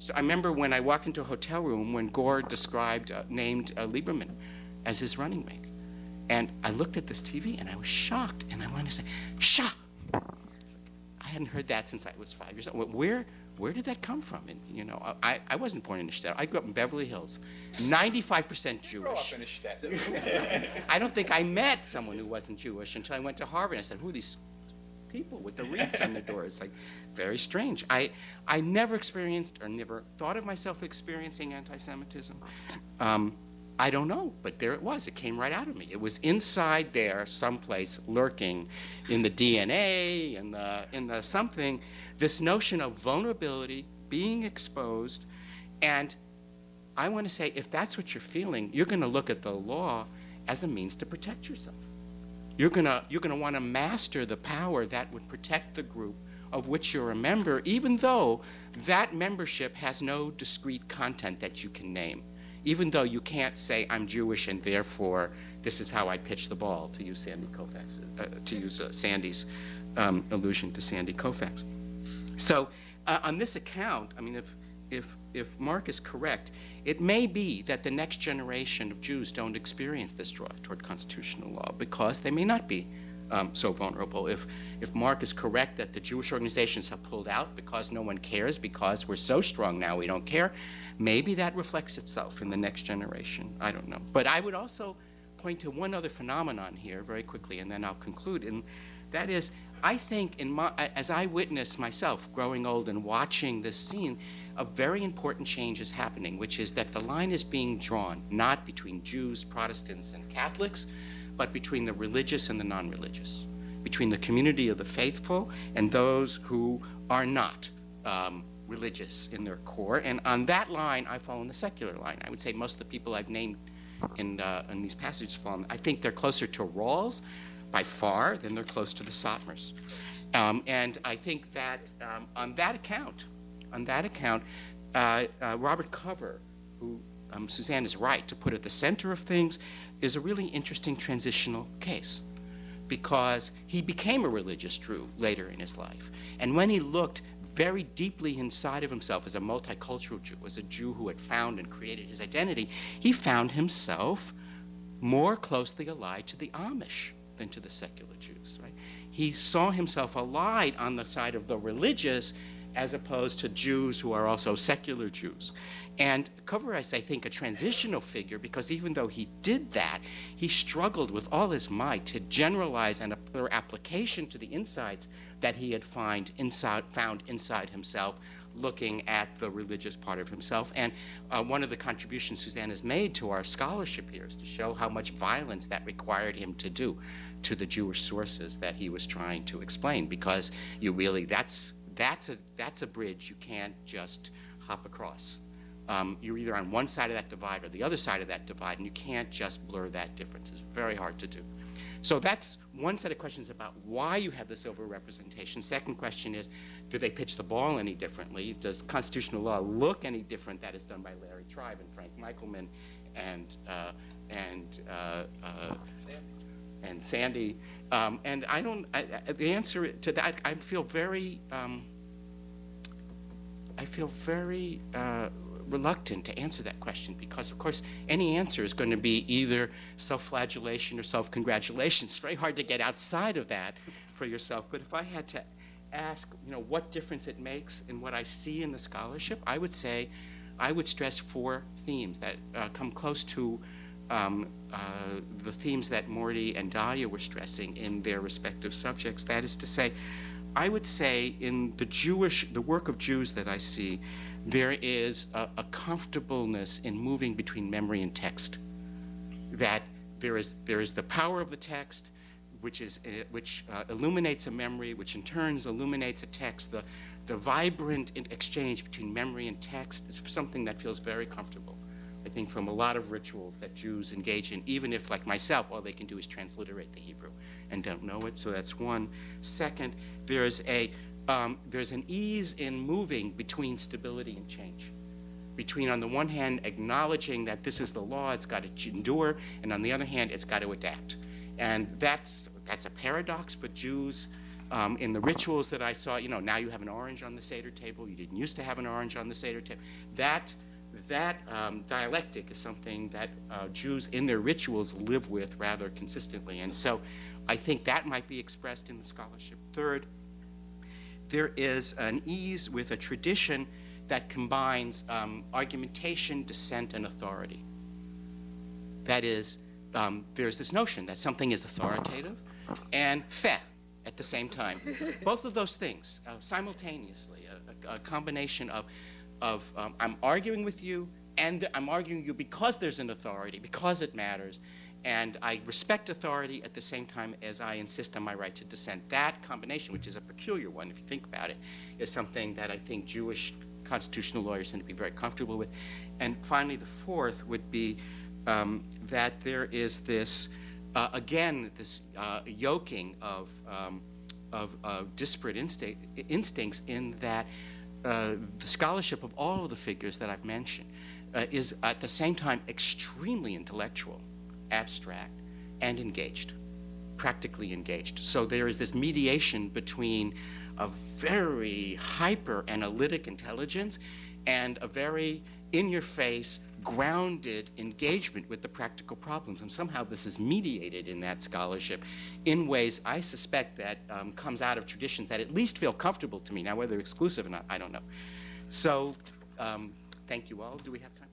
So I remember when I walked into a hotel room when Gore named Lieberman as his running mate. And I looked at this TV and I was shocked, and I wanted to say, "Shah!" I hadn't heard that since I was 5 years old. Where did that come from? And you know, I wasn't born in Neustadt. I grew up in Beverly Hills, 95% Jewish. You grew up in Neustadt. I don't think I met someone who wasn't Jewish until I went to Harvard. I said, "Who are these people with the wreaths on the door?" It's like very strange. I never experienced or never thought of myself experiencing anti-Semitism. I don't know, but there it was. It came right out of me. It was inside there, someplace, lurking in the DNA, in the something, this notion of vulnerability, being exposed. And I want to say, if that's what you're feeling, you're going to look at the law as a means to protect yourself. You're going to want to master the power that would protect the group of which you're a member, even though that membership has no discrete content that you can name. Even though you can't say, "I'm Jewish and therefore this is how I pitch the ball," to use Sandy Koufax, to use Sandy's allusion to Sandy Koufax. So on this account, I mean, if Mark is correct, it may be that the next generation of Jews don't experience this drive toward constitutional law because they may not be so vulnerable. If Mark is correct that the Jewish organizations have pulled out because no one cares, because we're so strong now we don't care, maybe that reflects itself in the next generation. I don't know. But I would also point to one other phenomenon here very quickly, and then I'll conclude. And that is, I think as I witness myself growing old and watching this scene, a very important change is happening, which is that the line is being drawn not between Jews, Protestants, and Catholics, but between the religious and the non-religious, between the community of the faithful and those who are not religious in their core. And on that line, I fall in the secular line. I would say most of the people I've named in these passages fall in. I think they're closer to Rawls by far than they're close to the Satmars. And I think that on that account, Robert Cover, who Suzanne is right to put at the center of things, is a really interesting transitional case, because he became a religious Jew later in his life. And when he looked very deeply inside of himself as a multicultural Jew, as a Jew who had found and created his identity, he found himself more closely allied to the Amish than to the secular Jews, right? He saw himself allied on the side of the religious as opposed to Jews who are also secular Jews. And Cover is, I think, a transitional figure, because even though he did that, he struggled with all his might to generalize and apply application to the insights that he had found inside himself, looking at the religious part of himself. And one of the contributions Suzanne has made to our scholarship here is to show how much violence that required him to do to the Jewish sources that he was trying to explain, because you really, that's a bridge you can't just hop across. You're either on one side of that divide or the other side of that divide, and you can't just blur that difference. It's very hard to do. So that's one set of questions about why you have this overrepresentation. Second question is, do they pitch the ball any differently? Does constitutional law look any different? That is done by Larry Tribe and Frank Michelman and Sandy. And I don't. The answer to that, I feel very reluctant to answer that question, because of course any answer is going to be either self-flagellation or self-congratulation. It's very hard to get outside of that for yourself. But if I had to ask, what difference it makes in what I see in the scholarship, I would say I would stress 4 themes that come close to the themes that Morty and Dahlia were stressing in their respective subjects. That is to say, I would say in the work of Jews that I see, there is a comfortableness in moving between memory and text. That there is the power of the text, which illuminates a memory, which in turn illuminates a text. The vibrant exchange between memory and text is something that feels very comfortable, I think, from a lot of rituals that Jews engage in, even if, like myself, all they can do is transliterate the Hebrew and don't know it. So that's one. Second, there's an ease in moving between stability and change, between, on the one hand, acknowledging that this is the law, it's got to endure, and on the other hand, it's got to adapt. And that's a paradox, but Jews In the rituals that I saw, you know, now you have an orange on the Seder table. You didn't used to have an orange on the Seder table. That dialectic is something that Jews in their rituals live with rather consistently. And so I think that might be expressed in the scholarship. Third, there is an ease with a tradition that combines argumentation, dissent, and authority. That is, there's this notion that something is authoritative and fait at the same time. Both of those things simultaneously, a combination of I'm arguing with you, and I'm arguing with you because there's an authority, because it matters, and I respect authority at the same time as I insist on my right to dissent. That combination, which is a peculiar one if you think about it, is something that I think Jewish constitutional lawyers tend to be very comfortable with. And finally, the fourth would be that there is this, again, this yoking of disparate instincts in that the scholarship of all of the figures that I've mentioned is at the same time extremely intellectual, abstract, and engaged, practically engaged. So there is this mediation between a very hyper-analytic intelligence and a very in-your-face, grounded engagement with the practical problems. And somehow this is mediated in that scholarship in ways I suspect that comes out of traditions that at least feel comfortable to me. Now, whether exclusive or not, I don't know. So thank you all. Do we have time?